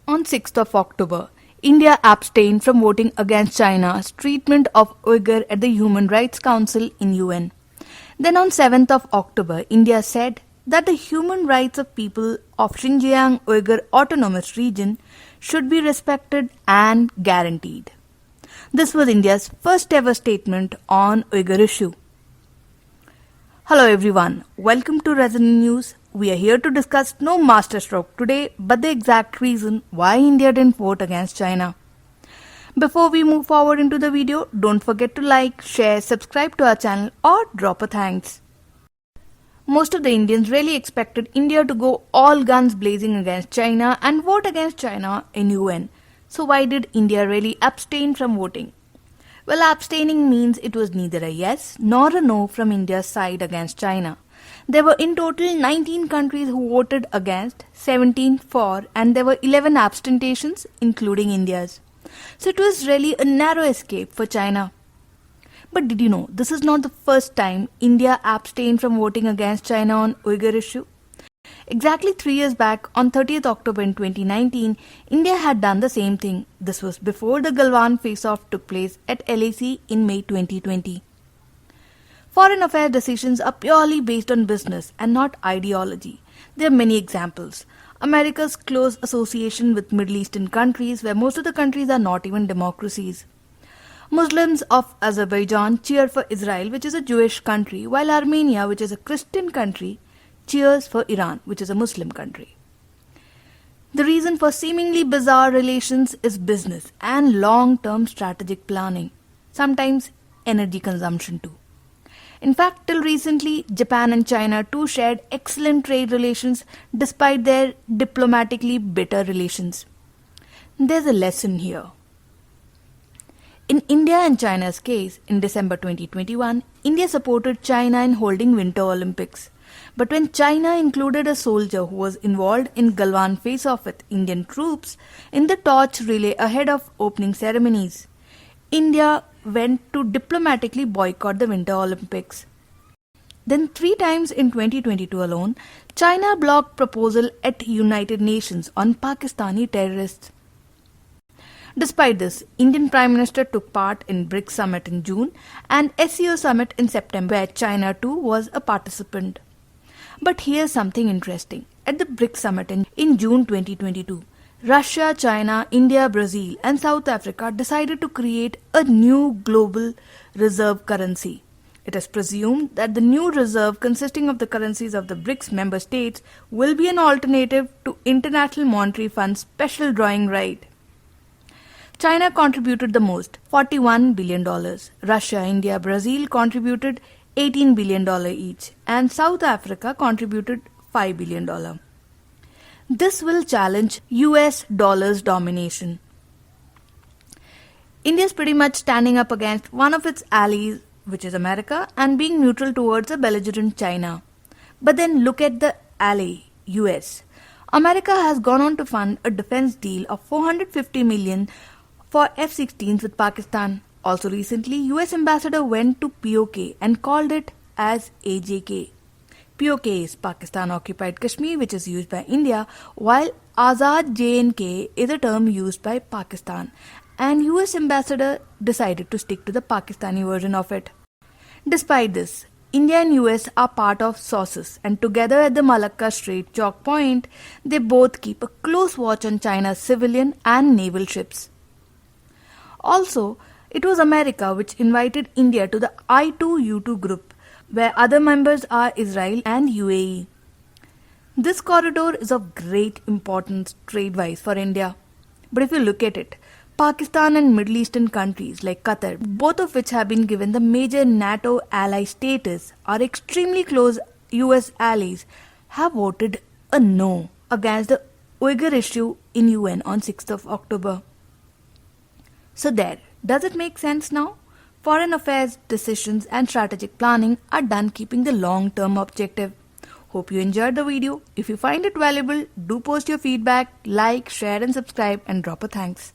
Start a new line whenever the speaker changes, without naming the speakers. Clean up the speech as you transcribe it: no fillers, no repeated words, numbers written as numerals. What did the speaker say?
On 6th of October, India abstained from voting against China's treatment of Uyghur at the Human Rights Council in UN. Then on 7th of October, India said that the human rights of people of Xinjiang Uyghur Autonomous Region should be respected and guaranteed. This was India's first ever statement on Uyghur issue. Hello everyone, welcome to Resonant News. We are here to discuss no masterstroke today, but the exact reason why India didn't vote against China. Before we move forward into the video, don't forget to like, share, subscribe to our channel or drop a thanks. Most of the Indians really expected India to go all guns blazing against China and vote against China in UN. So why did India really abstain from voting? Well, abstaining means it was neither a yes nor a no from India's side against China. There were in total 19 countries who voted against, 17 for, and there were 11 abstentions, including India's. So it was really a narrow escape for China. But did you know, this is not the first time India abstained from voting against China on Uyghur issue? Exactly 3 years back, on 30th October in 2019, India had done the same thing. This was before the Galwan face-off took place at LAC in May 2020. Foreign affairs decisions are purely based on business and not ideology. There are many examples. America's close association with Middle Eastern countries, where most of the countries are not even democracies. Muslims of Azerbaijan cheer for Israel, which is a Jewish country, while Armenia, which is a Christian country, cheers for Iran, which is a Muslim country. The reason for seemingly bizarre relations is business and long-term strategic planning, sometimes energy consumption too. In fact, till recently, Japan and China too shared excellent trade relations despite their diplomatically bitter relations. There's a lesson here. In India and China's case, in December 2021, India supported China in holding Winter Olympics. But when China included a soldier who was involved in Galwan face-off with Indian troops in the torch relay ahead of opening ceremonies, India went to diplomatically boycott the Winter Olympics. Then 3 times in 2022 alone, China blocked proposal at United Nations on Pakistani terrorists. Despite this, Indian Prime Minister took part in BRICS Summit in June and SCO Summit in September, where China too was a participant. But here's something interesting. At the BRICS Summit in June 2022, Russia, China, India, Brazil and South Africa decided to create a new global reserve currency. It is presumed that the new reserve, consisting of the currencies of the BRICS member states, will be an alternative to International Monetary Fund's special drawing right. China contributed the most, $41 billion. Russia, India, Brazil contributed $18 billion each, and South Africa contributed $5 billion. This will challenge US dollar's domination. India is pretty much standing up against one of its allies, which is America, and being neutral towards a belligerent China. But then look at the ally, US. America has gone on to fund a defense deal of $450 million for F-16s with Pakistan. Also recently, US ambassador went to POK and called it as AJK. POK is Pakistan Occupied Kashmir, which is used by India, while Azad J&K is a term used by Pakistan, and US ambassador decided to stick to the Pakistani version of it. Despite this, India and US are part of SAUCUS, and together at the Malacca Strait choke point, they both keep a close watch on China's civilian and naval ships. Also, it was America which invited India to the I2U2 group, where other members are Israel and UAE. This corridor is of great importance trade-wise for India. But if you look at it, Pakistan and Middle Eastern countries like Qatar, both of which have been given the major NATO ally status, are extremely close US allies, have voted a no against the Uyghur issue in UN on 6th of October. So there, does it make sense now? Foreign affairs decisions and strategic planning are done keeping the long-term objective. Hope you enjoyed the video. If you find it valuable, do post your feedback, like, share and subscribe and drop a thanks.